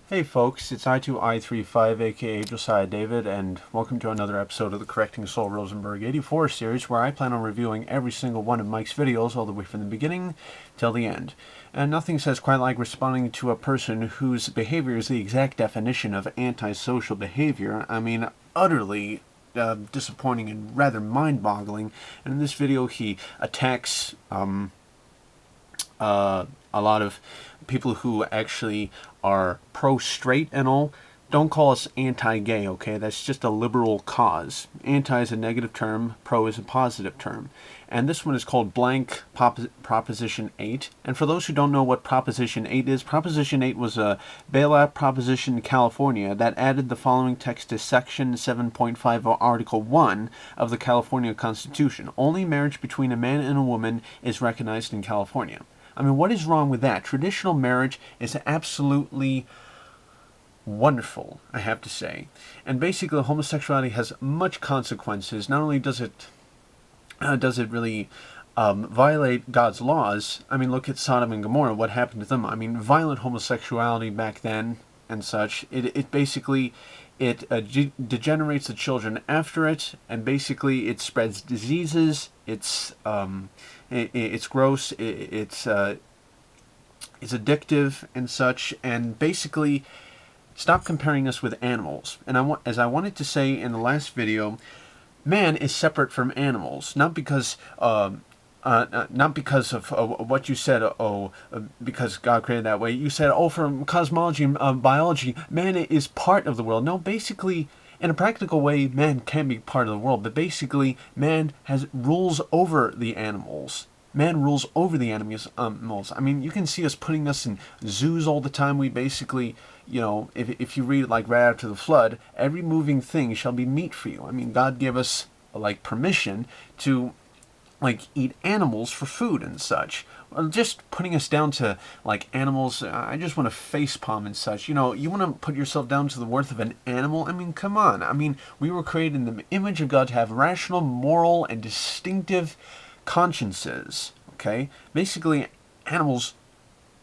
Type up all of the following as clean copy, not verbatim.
Hey folks, it's I2I35 aka Josiah David, and welcome to another episode of the Correcting SolRosennberg84 series, where I plan on reviewing every single one of Mike's videos all the way from the beginning till the end. And nothing says quite like responding to a person whose behavior is the exact definition of antisocial behavior. I mean, utterly disappointing and rather mind-boggling. And in this video he attacks a lot of people who actually are pro-straight and all. Don't call us anti-gay, okay? That's just a liberal cause. Anti is a negative term, pro is a positive term. And this one is called blank Proposition 8. And for those who don't know what Proposition 8 is, Proposition 8 was a bailout proposition in California that added the following text to Section 7.5 of Article 1 of the California Constitution. Only marriage between a man and a woman is recognized in California. I mean, what is wrong with that? Traditional marriage is absolutely wonderful, I have to say. And basically, homosexuality has much consequences. Not only does it really violate God's laws. I mean, look at Sodom and Gomorrah. What happened to them? I mean, violent homosexuality back then and such. It basically degenerates the children after it, and basically it spreads diseases. It's gross. It's addictive and such. And basically, stop comparing us with animals. And as I wanted to say in the last video, man is separate from animals, not because of what you said. Because God created that way. You said, from cosmology and biology, man is part of the world. No, basically, in a practical way, man can be part of the world, but basically, man has rules over the animals. Man rules over the animals. I mean, you can see us putting us in zoos all the time. We basically, if you read like right after the flood, every moving thing shall be meat for you. I mean, God gave us like permission to eat animals for food and such. Just putting us down to like animals, I just want to facepalm and such. You want to put yourself down to the worth of an animal? I mean, come on. I mean, we were created in the image of God to have rational, moral, and distinctive consciences. Okay, basically, animals,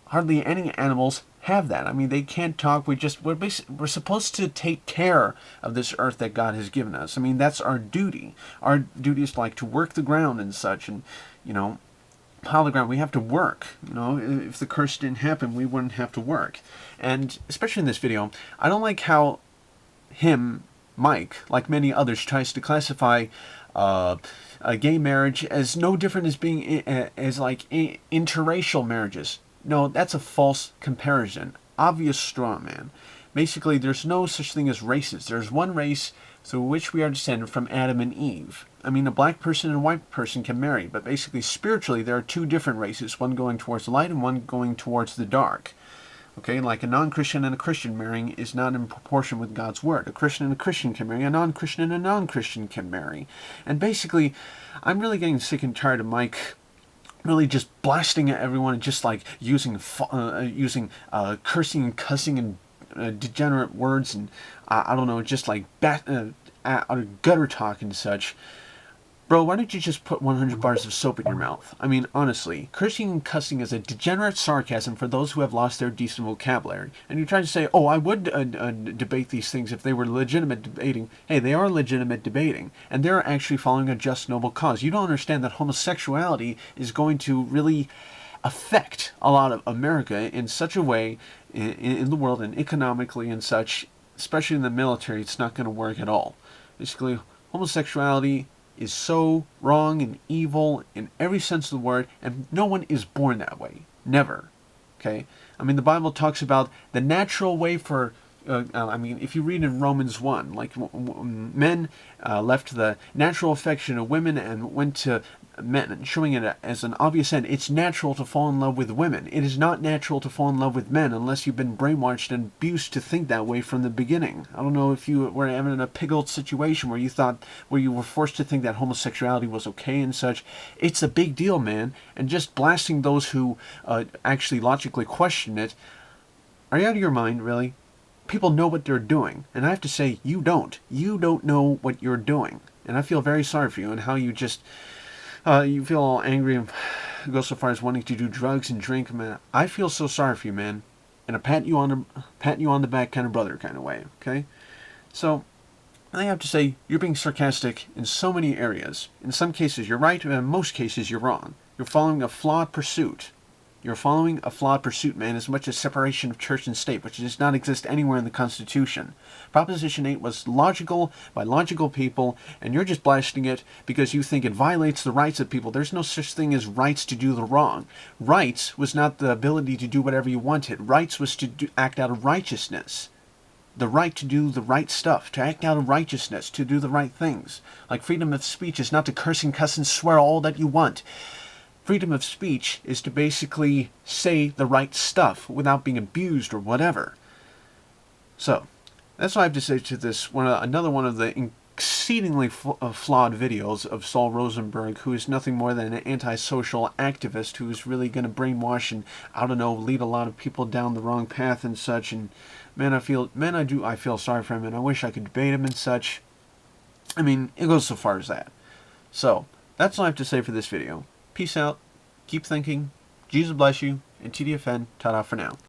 hardly any animals have that. I mean, they can't talk. We're supposed to take care of this earth that God has given us. I mean, that's our duty. Our duty is to work the ground and such, and plow the ground. We have to work. If the curse didn't happen, we wouldn't have to work. And especially in this video, I don't like how Mike, like many others, tries to classify a gay marriage as no different as being interracial marriages. No, that's a false comparison. Obvious straw man. Basically, there's no such thing as races. There's one race through which we are descended from Adam and Eve. I mean, a black person and a white person can marry, but basically, spiritually, there are two different races, one going towards the light and one going towards the dark. Okay, like a non-Christian and a Christian marrying is not in proportion with God's word. A Christian and a Christian can marry, a non-Christian and a non-Christian can marry. And basically, I'm really getting sick and tired of Mike really just blasting at everyone and just using cursing and cussing and degenerate words and I don't know, just gutter talk and such. Bro, why don't you just put 100 bars of soap in your mouth? I mean, honestly, cursing and cussing is a degenerate sarcasm for those who have lost their decent vocabulary. And you're trying to say, I would debate these things if they were legitimate debating. Hey, they are legitimate debating. And they're actually following a just, noble cause. You don't understand that homosexuality is going to really affect a lot of America in such a way, in the world and economically and such, especially in the military, it's not going to work at all. Basically, homosexuality is so wrong and evil in every sense of the word, and no one is born that way. Never. Okay? I mean, the Bible talks about the natural way for, if you read in Romans 1, men left the natural affection of women and went to men, showing it as an obvious end. It's natural to fall in love with women. It is not natural to fall in love with men unless you've been brainwashed and abused to think that way from the beginning. I don't know if you were ever in a pig-old situation where you were forced to think that homosexuality was okay and such. It's a big deal, man. And just blasting those who actually logically question it. Are you out of your mind, really? People know what they're doing. And I have to say, you don't. You don't know what you're doing. And I feel very sorry for you and how you just... you feel all angry and go so far as wanting to do drugs and drink, man. I feel so sorry for you, man. in a pat you on the back kind of brother kind of way. Okay, so I have to say you're being sarcastic in so many areas. In some cases you're right, and in most cases you're wrong. You're following a flawed pursuit. You're following a flawed pursuit, man, as much as separation of church and state, which does not exist anywhere in the Constitution. Proposition 8 was logical by logical people, and you're just blasting it because you think it violates the rights of people. There's no such thing as rights to do the wrong. Rights was not the ability to do whatever you wanted. Rights was to act out of righteousness. The right to do the right stuff, to act out of righteousness, to do the right things. Like freedom of speech is not to curse and cuss and swear all that you want. Freedom of speech is to basically say the right stuff without being abused or whatever. So, that's what I have to say to this another one of the exceedingly flawed videos of Saul Rosenberg, who is nothing more than an antisocial activist who is really going to brainwash and, I don't know, lead a lot of people down the wrong path and such. And man, I feel sorry for him, and I wish I could debate him and such. I mean, it goes so far as that. So, that's all I have to say for this video. Peace out, keep thinking, Jesus bless you, and TDFN, ta-da for now.